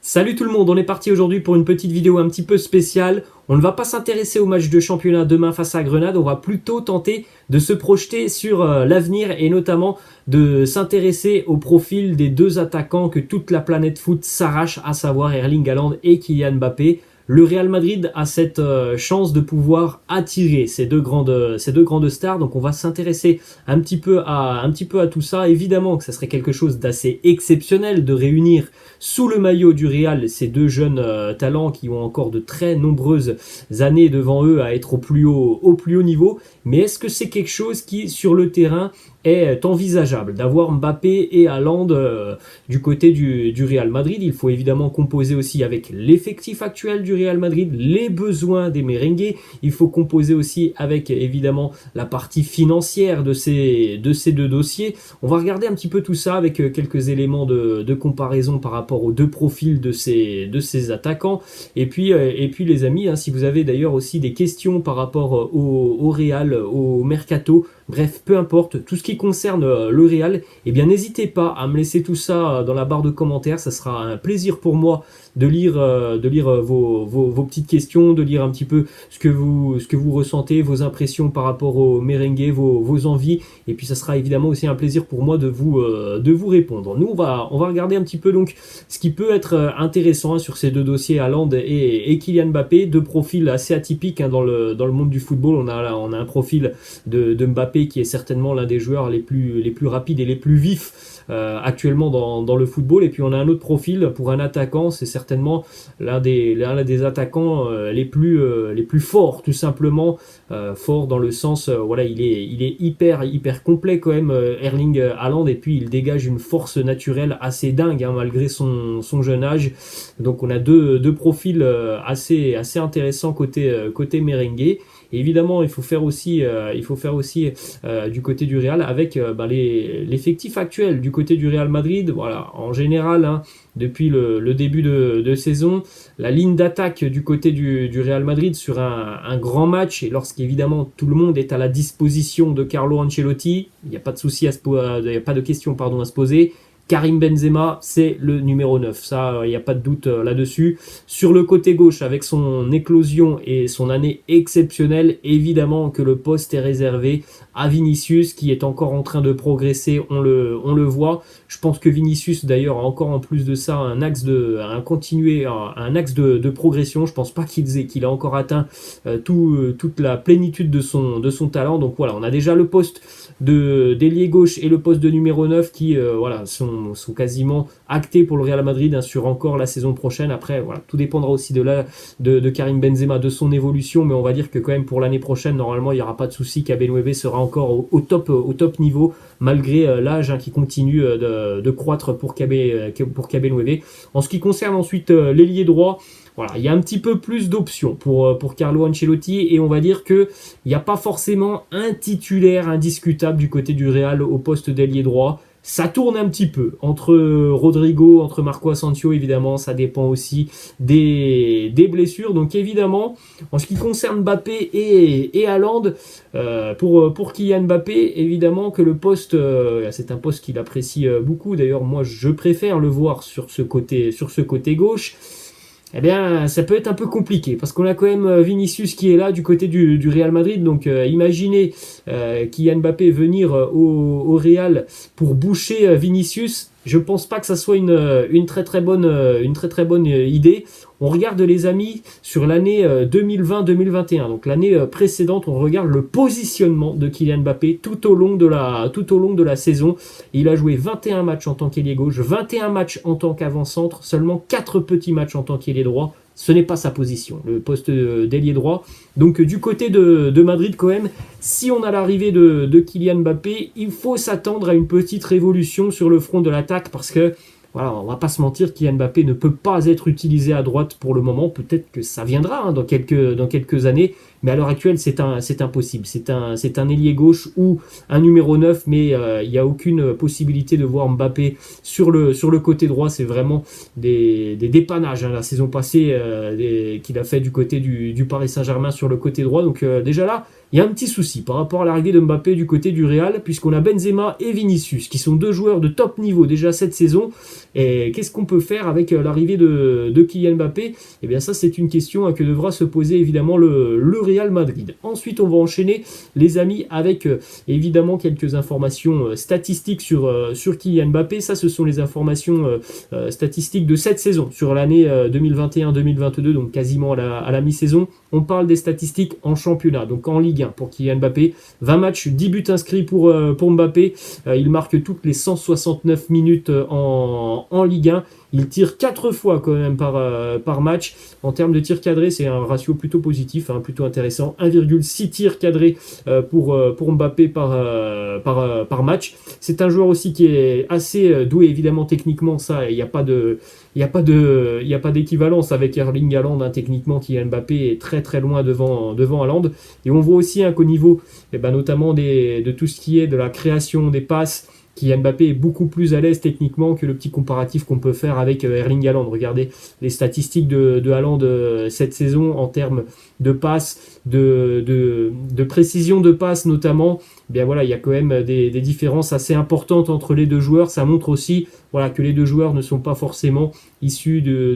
Salut tout le monde, on est parti aujourd'hui pour une petite vidéo un petit peu spéciale. On ne va pas s'intéresser au match de championnat demain face à Grenade, on va plutôt tenter de se projeter sur l'avenir et notamment de s'intéresser au profil des deux attaquants que toute la planète foot s'arrache, à savoir Erling Haaland et Kylian Mbappé. Le Real Madrid a cette chance de pouvoir attirer ces deux grandes stars, donc on va s'intéresser un petit peu à tout ça. Évidemment que ça serait quelque chose d'assez exceptionnel de réunir sous le maillot du Real ces deux jeunes talents qui ont encore de très nombreuses années devant eux à être au plus haut niveau. Mais est-ce que c'est quelque chose qui, sur le terrain, est envisageable d'avoir Mbappé et Haaland du côté du Real Madrid? Il faut évidemment composer aussi avec l'effectif actuel du Real Madrid, les besoins des merengues. Il faut composer aussi avec évidemment la partie financière de ces deux dossiers. On va regarder un petit peu tout ça avec quelques éléments de comparaison par rapport aux deux profils de ces attaquants. Et puis les amis, si vous avez d'ailleurs aussi des questions par rapport au Real, au Mercato, bref, peu importe, tout ce qui concerne le Real, eh bien n'hésitez pas à me laisser tout ça dans la barre de commentaires. Ça sera un plaisir pour moi de lire vos petites questions, de lire un petit peu ce que vous ressentez, vos impressions par rapport au merengue, vos envies. Et puis ça sera évidemment aussi un plaisir pour moi de vous répondre. Nous, on va regarder un petit peu donc ce qui peut être intéressant sur ces deux dossiers, Haaland et Kylian Mbappé, deux profils assez atypiques dans le monde du football. On a un profil de Mbappé qui est certainement l'un des joueurs les plus rapides et les plus vifs actuellement dans le football. Et puis on a un autre profil pour un attaquant, c'est certainement l'un des attaquants les plus forts, tout simplement. Fort dans le sens, voilà, il est hyper complet quand même, Erling Haaland, et puis il dégage une force naturelle assez dingue malgré son jeune âge. Donc on a deux profils assez intéressants côté merengue. Et évidemment, il faut faire aussi du côté du Real avec l'effectif actuel du côté du Real Madrid. Voilà, en général, depuis le début de saison, la ligne d'attaque du côté du Real Madrid sur un grand match, et lorsqu'évidemment tout le monde est à la disposition de Carlo Ancelotti, il n'y a pas de souci il n'y a pas de question à se poser. Karim Benzema, c'est le numéro 9. Ça, il n'y a pas de doute là-dessus. Sur le côté gauche, avec son éclosion et son année exceptionnelle, évidemment que le poste est réservé à Vinicius, qui est encore en train de progresser, on le voit. Je pense que Vinicius, d'ailleurs, a encore en plus de ça un axe de progression. Je pense pas qu'il a encore atteint toute la plénitude de son talent. Donc voilà, on a déjà le poste d'ailier gauche et le poste de numéro 9 qui sont quasiment actés pour le Real Madrid sur encore la saison prochaine. Après, voilà, tout dépendra aussi de Karim Benzema, de son évolution, mais on va dire que quand même pour l'année prochaine, normalement, il n'y aura pas de souci. Kabenwebe sera encore au top niveau, malgré l'âge qui continue de croître pour Kabenwebe. En ce qui concerne ensuite l'ailier droit, voilà, il y a un petit peu plus d'options pour Carlo Ancelotti, et on va dire que il n'y a pas forcément un titulaire indiscutable du côté du Real au poste d'ailier droit. Ça tourne un petit peu entre Rodrigo, entre Marco Asensio, évidemment, ça dépend aussi des blessures. Donc évidemment, en ce qui concerne Mbappé et Haaland, pour Kylian Mbappé, évidemment que le poste, c'est un poste qu'il apprécie beaucoup. D'ailleurs, moi, je préfère le voir sur ce côté gauche. Eh bien, ça peut être un peu compliqué parce qu'on a quand même Vinicius qui est là du côté du Real Madrid. Donc, imaginez Kylian Mbappé venir au Real pour boucher Vinicius. Je pense pas que ça soit une très très bonne idée. On regarde, les amis, sur l'année 2020-2021, donc l'année précédente, on regarde le positionnement de Kylian Mbappé tout au long de la saison. Il a joué 21 matchs en tant qu'ailier gauche, 21 matchs en tant qu'avant-centre, seulement 4 petits matchs en tant qu'ailier droit. Ce n'est pas sa position, le poste d'ailier droit. Donc du côté de Madrid quand même, si on a l'arrivée de Kylian Mbappé, il faut s'attendre à une petite révolution sur le front de l'attaque, parce que voilà, on va pas se mentir, Kylian Mbappé ne peut pas être utilisé à droite pour le moment. Peut-être que ça viendra dans quelques années, mais à l'heure actuelle c'est impossible. C'est un ailier gauche ou un numéro 9, mais il n'y a aucune possibilité de voir Mbappé sur le côté droit. C'est vraiment des dépannages, hein, la saison passée qu'il a fait du côté du Paris Saint-Germain sur le côté droit. Donc déjà là, il y a un petit souci par rapport à l'arrivée de Mbappé du côté du Real, puisqu'on a Benzema et Vinicius, qui sont deux joueurs de top niveau déjà cette saison. Et qu'est-ce qu'on peut faire avec l'arrivée de Kylian Mbappé? Eh bien ça, c'est une question que devra se poser évidemment le Real Madrid. Ensuite, on va enchaîner, les amis, avec évidemment quelques informations statistiques sur Kylian Mbappé. Ça, ce sont les informations statistiques de cette saison, sur l'année 2021-2022, donc quasiment à la mi-saison. On parle des statistiques en championnat, donc en Ligue 1 pour Kylian Mbappé. 20 matchs, 10 buts inscrits pour Mbappé. Il marque toutes les 169 minutes en Ligue 1. Il tire 4 fois quand même par match. En termes de tirs cadrés, c'est un ratio plutôt positif, hein, plutôt intéressant. 1,6 tirs cadrés pour Mbappé par match. C'est un joueur aussi qui est assez doué, évidemment, techniquement. Ça, il n'y a pas d'équivalence avec Erling Haaland, hein, techniquement. Kylian Mbappé est très très loin devant Haaland. Et on voit aussi qu'au niveau notamment de tout ce qui est de la création des passes, Kylian Mbappé est beaucoup plus à l'aise techniquement que le petit comparatif qu'on peut faire avec Erling Haaland. Regardez les statistiques de Haaland cette saison en termes de passes, de précision de passes notamment. Eh bien voilà, il y a quand même des différences assez importantes entre les deux joueurs. Ça montre aussi que les deux joueurs ne sont pas forcément issus du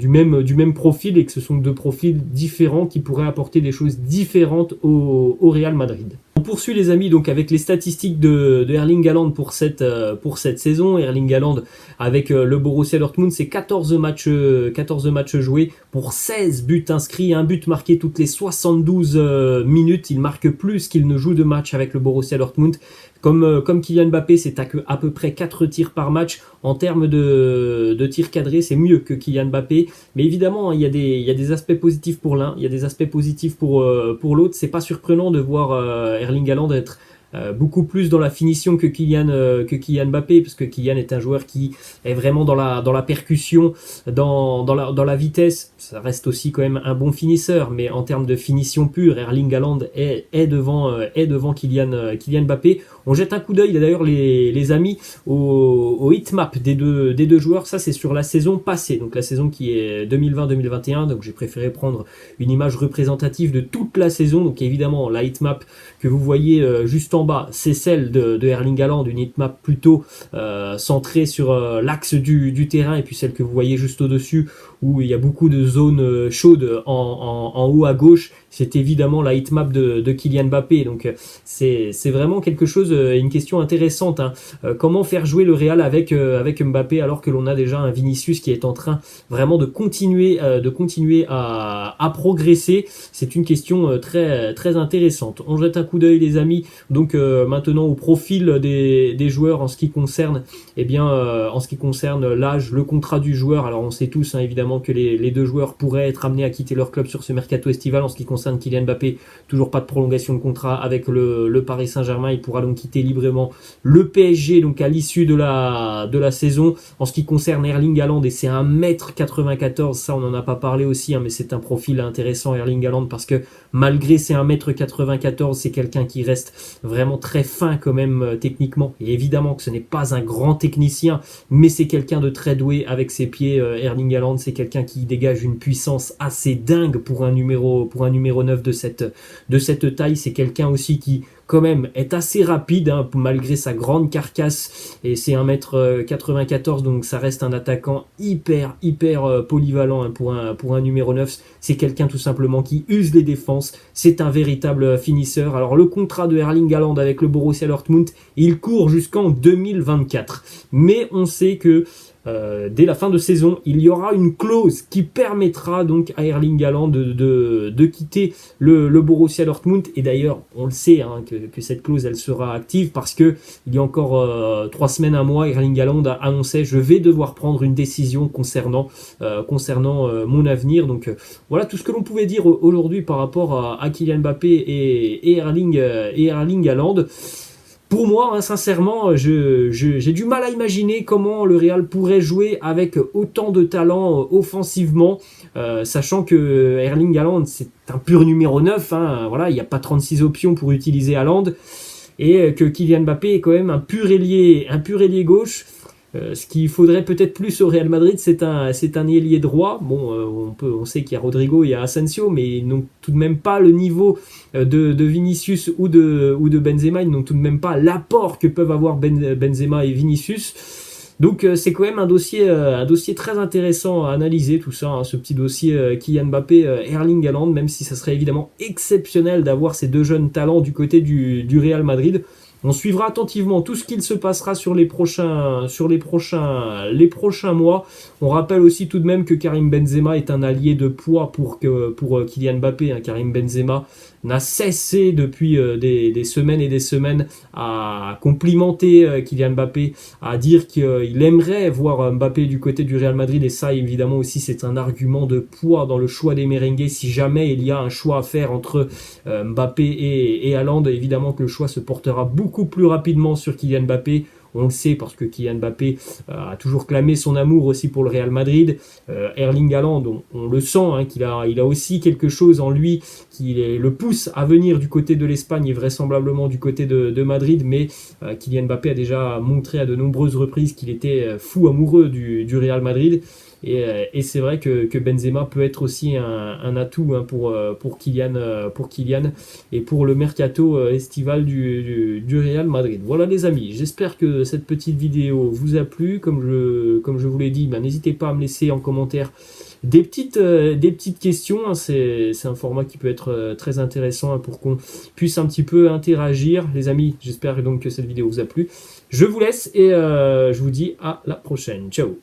même profil, et que ce sont deux profils différents qui pourraient apporter des choses différentes au Real Madrid. On poursuit, les amis, donc avec les statistiques de Erling Haaland pour cette saison. Erling Haaland avec le Borussia Dortmund, c'est 14 matchs joués pour 16 buts inscrits, un but marqué toutes les 72 minutes. Il marque plus qu'il ne joue de match avec le Borussia Dortmund. Comme Kylian Mbappé, c'est à peu près 4 tirs par match. En termes de tirs cadrés, c'est mieux que Kylian Mbappé. Mais évidemment, il y a des aspects positifs pour l'un, il y a des aspects positifs pour l'autre. C'est pas surprenant de voir Erling Haaland être beaucoup plus dans la finition que Kylian Mbappé, parce que Kylian est un joueur qui est vraiment dans la percussion, dans la vitesse. Ça reste aussi quand même un bon finisseur, mais en termes de finition pure, Erling Haaland est devant Kylian Mbappé. On jette un coup d'œil d'ailleurs, les amis, au heatmap des deux joueurs. Ça, c'est sur la saison passée, donc la saison qui est 2020-2021. Donc j'ai préféré prendre une image représentative de toute la saison. Donc évidemment, la heatmap que vous voyez juste en bas, c'est celle de Erling Haaland, une heatmap plutôt centrée sur l'axe du terrain, et puis celle que vous voyez juste au-dessus, où il y a beaucoup de zones chaudes en haut à gauche, c'est évidemment la heatmap de Kylian Mbappé. Donc c'est vraiment quelque chose, une question intéressante, hein. Comment faire jouer le Real avec Mbappé, alors que l'on a déjà un Vinicius qui est en train vraiment de continuer à progresser. C'est une question très très intéressante. On jette un coup d'œil, les amis, donc maintenant au profil des joueurs en ce qui concerne l'âge, le contrat du joueur. Alors on sait tous, hein, évidemment, que les deux joueurs pourraient être amenés à quitter leur club sur ce mercato estival. En ce qui concerne Kylian Mbappé, toujours pas de prolongation de contrat avec le Paris Saint-Germain. Il pourra donc quitter librement le PSG donc à l'issue de la saison. En ce qui concerne Erling Haaland, et c'est 1m94, ça on n'en a pas parlé aussi, hein, mais c'est un profil intéressant, Erling Haaland, parce que malgré ses 1m94, c'est quelqu'un qui reste vraiment très fin quand même techniquement. Et évidemment que ce n'est pas un grand technicien, mais c'est quelqu'un de très doué avec ses pieds. Erling Haaland, c'est quelqu'un qui dégage une puissance assez dingue pour un numéro 9 de cette taille. C'est quelqu'un aussi qui quand même est assez rapide, hein, malgré sa grande carcasse, et c'est 1m94, donc ça reste un attaquant hyper polyvalent, hein, pour un numéro 9. C'est quelqu'un tout simplement qui use les défenses, c'est un véritable finisseur. Alors le contrat de Erling Haaland avec le Borussia Dortmund, il court jusqu'en 2024, mais on sait que dès la fin de saison, il y aura une clause qui permettra donc à Erling Haaland de quitter le Borussia Dortmund. Et d'ailleurs, on le sait, hein, que cette clause, elle sera active, parce que il y a encore 3 semaines, un mois, Erling Haaland a annoncé: je vais devoir prendre une décision concernant mon avenir. Donc voilà tout ce que l'on pouvait dire aujourd'hui par rapport à Kylian Mbappé et Erling Haaland. pour moi, hein, sincèrement, j'ai du mal à imaginer comment le Real pourrait jouer avec autant de talent offensivement, sachant que Erling Haaland, c'est un pur numéro 9, hein, voilà, il n'y a pas 36 options pour utiliser Haaland, et que Kylian Mbappé est quand même un pur ailier gauche. Ce qu'il faudrait peut-être plus au Real Madrid, c'est un ailier droit. Bon, on sait qu'il y a Rodrigo, il y a Asensio, mais ils n'ont tout de même pas le niveau de Vinicius ou de Benzema. Ils n'ont tout de même pas l'apport que peuvent avoir Benzema et Vinicius. Donc c'est quand même un dossier très intéressant à analyser, tout ça, hein, ce petit dossier Kylian Mbappé, Erling Haaland, même si ça serait évidemment exceptionnel d'avoir ces deux jeunes talents du côté du Real Madrid. On suivra attentivement tout ce qu'il se passera sur les prochains mois. On rappelle aussi tout de même que Karim Benzema est un allié de poids pour Kylian Mbappé. Hein. Karim Benzema n'a cessé depuis des semaines et des semaines à complimenter Kylian Mbappé, à dire qu'il aimerait voir Mbappé du côté du Real Madrid. Et ça, évidemment aussi, c'est un argument de poids dans le choix des merengues. Si jamais il y a un choix à faire entre Mbappé et Haaland, évidemment que le choix se portera beaucoup plus rapidement sur Kylian Mbappé. On le sait parce que Kylian Mbappé a toujours clamé son amour aussi pour le Real Madrid. Erling Haaland, on le sent, hein, qu'il a aussi quelque chose en lui qui le pousse à venir du côté de l'Espagne et vraisemblablement du côté de Madrid. Mais Kylian Mbappé a déjà montré à de nombreuses reprises qu'il était fou amoureux du Real Madrid. Et c'est vrai que Benzema peut être aussi un atout, hein, pour Kylian et pour le mercato estival du Real Madrid. Voilà les amis, j'espère que cette petite vidéo vous a plu. Comme je vous l'ai dit, n'hésitez pas à me laisser en commentaire des petites questions. Hein. C'est un format qui peut être très intéressant, hein, pour qu'on puisse un petit peu interagir. Les amis, j'espère donc que cette vidéo vous a plu. Je vous laisse et je vous dis à la prochaine. Ciao.